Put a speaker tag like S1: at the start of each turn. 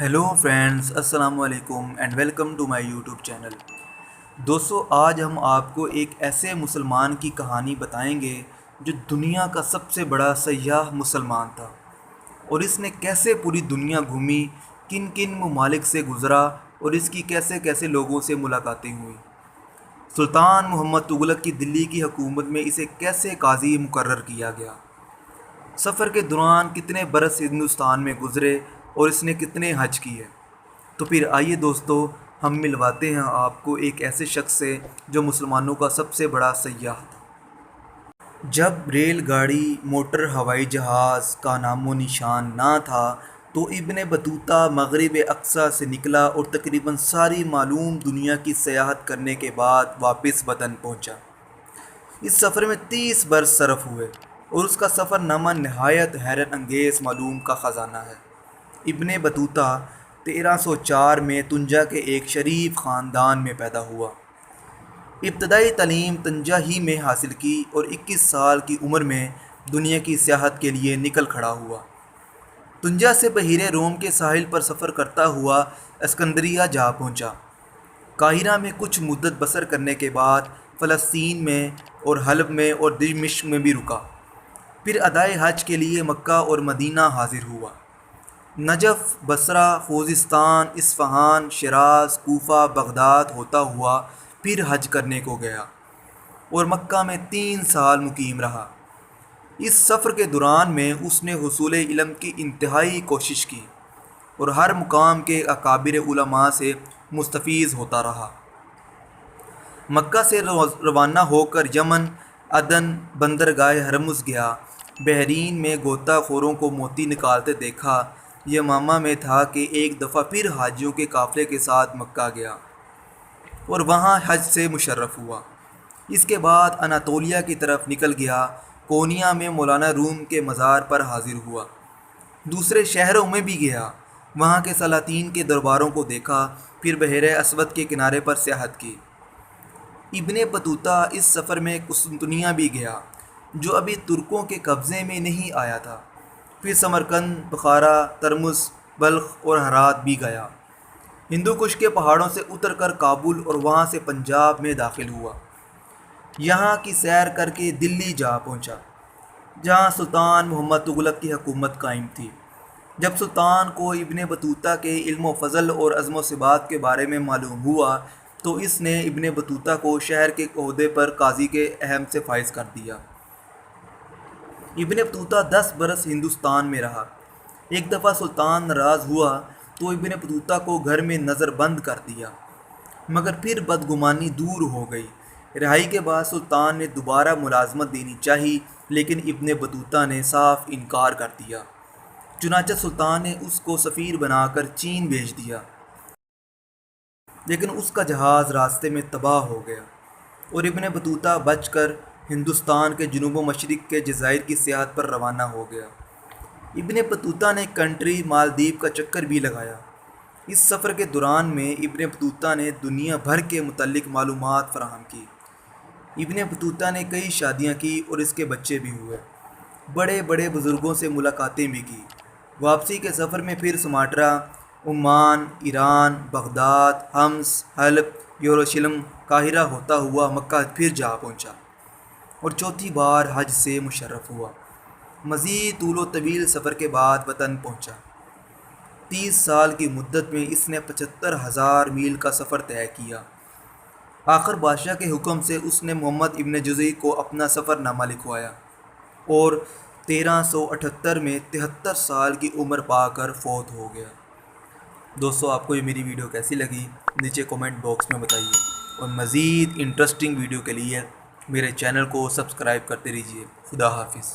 S1: Hello friends, अस्सलाम वालेकुम and welcome to my YouTube channel. दोस्तों, आज हम आपको एक ऐसे मुसलमान की कहानी बताएंगे जो दुनिया का सबसे बड़ा सयाह मुसलमान था और इसने कैसे पूरी दुनिया घूमी, किन किन ममालिक से गुज़रा और इसकी कैसे कैसे लोगों से मुलाकातें हुई। सुल्तान मोहम्मद तुगलक की दिल्ली की हुकूमत में इसे कैसे काजी मुकर्रर किया गया, सफ़र के दौरान कितने बरस हिंदुस्तान में गुज़रे और इसने कितने हज किए। तो फिर आइए दोस्तों, हम मिलवाते हैं आपको एक ऐसे शख्स से जो मुसलमानों का सबसे बड़ा सयाह था। जब रेलगाड़ी, मोटर, हवाई जहाज़ का नामो निशान ना था तो इब्ने बतूता मगरिब अक्सा से निकला और तकरीबन सारी मालूम दुनिया की सयाहत करने के बाद वापस वतन पहुंचा। इस सफ़र में 30 बरस सरफ हुए और उसका सफ़रनामा नहायत हैरत अंगेज़ मालूम का ख़जाना है। इब्ने बतूता 1304 में तुंजा के एक शरीफ ख़ानदान में पैदा हुआ। इब्तदाई तालीम तंजा ही में हासिल की और 21 साल की उम्र में दुनिया की सियाहत के लिए निकल खड़ा हुआ। तुंजा से बहीरे रोम के साहिल पर सफ़र करता हुआ अस्कंदरिया जा पहुंचा। काहिरा में कुछ मुद्दत बसर करने के बाद फ़लस्तीन में और हलब में और दिमश्क में भी रुका। फिर अदाए हज के लिए मक्का और मदीना हाजिर हुआ। Najaf, Basra, Khuzestan, Isfahan, Shiraz, Kufa, Baghdad होता हुआ फिर हज करने को गया और मक्का में 3 साल मुकीम रहा। इस सफ़र के दौरान में उसने हुसूल इल्म की इंतहाई कोशिश की और हर मुकाम के अकाबिर उलमा से मुस्तफ़ीज़ होता रहा। मक्का से रवाना होकर यमन, अदन, बंदरगाह हरमुज़ गया। बहरीन में गोताखोरों को मोती निकालते देखा। यमामा में था कि एक दफ़ा फिर हाजियों के काफ़िले के साथ मक्का गया और वहाँ हज से मुशर्रफ हुआ। इसके बाद अनातोलिया की तरफ निकल गया। कोनिया में मौलाना रूम के मज़ार पर हाजिर हुआ। दूसरे शहरों में भी गया, वहाँ के सलातीन के दरबारों को देखा। फिर बहरे असवद के किनारे पर सियाहत की। इब्ने बतूता इस सफ़र में कुस्तुनतुनिया भी गया जो अभी तुर्कों के कब्ज़े में नहीं आया था। फिर समरकंद, बुखारा, तरमुस, बल्ख और हरात भी गया। हिंदू कुश के पहाड़ों से उतरकर काबुल और वहाँ से पंजाब में दाखिल हुआ। यहाँ की सैर करके दिल्ली जा पहुँचा जहाँ सुल्तान मोहम्मद तुगलक की हुकूमत कायम थी। जब सुल्तान को इब्ने बतूता के इल्म फ़ज़ल और अज़्म व सिबात के बारे में मालूम हुआ तो इसने इब्ने बतूता को शहर के ओहदे पर काजी के अहम से फाइज कर दिया। इब्ने बतूता 10 बरस हिंदुस्तान में रहा। एक दफ़ा सुल्तान नाराज़ हुआ तो इब्ने बतूता को घर में नज़रबंद कर दिया, मगर फिर बदगुमानी दूर हो गई। रिहाई के बाद सुल्तान ने दोबारा मुलाजमत देनी चाहिए, लेकिन इब्ने बतूता ने साफ इनकार कर दिया। चुनांचे सुल्तान ने उसको सफ़ीर बनाकर चीन भेज दिया, लेकिन उसका जहाज़ रास्ते में तबाह हो गया और इब्ने बतूता बचकर हिंदुस्तान के जनूब मशरिक़ के जज़ाइर की सियाहत पर रवाना हो गया। इब्ने बतूता ने कंट्री मालदीव का चक्कर भी लगाया। इस सफ़र के दौरान में इब्ने बतूता ने दुनिया भर के मुतल्लिक़ मालूमात फ़राहम की। इब्ने बतूता ने कई शादियाँ की और इसके बच्चे भी हुए। बड़े बड़े बुज़ुर्गों से मुलाकातें भी की। वापसी के सफ़र में फिर Sumatra, Oman, Iran, Baghdad, Homs, Halab, Jerusalem, Qahira होता हुआ मक्का फिर जा पहुँचा और चौथी बार हज से मुशर्रफ हुआ। मज़ीद तूलो तवील सफ़र के बाद वतन पहुँचा। 30 साल की मुद्दत में इसने 75,000 मील का सफ़र तय किया। आखिर बादशाह के हुक्म से उसने मोहम्मद इब्न जुज़ई को अपना सफ़रनामा लिखवाया और 1378 में 73 साल की उम्र पाकर फौत हो गया। दोस्तों, आपको ये मेरी वीडियो कैसी लगी नीचे कमेंट बॉक्स में बताइए और मज़ीद इंटरेस्टिंग वीडियो के लिए मेरे चैनल को सब्सक्राइब करते रहिए। खुदा हाफिज़।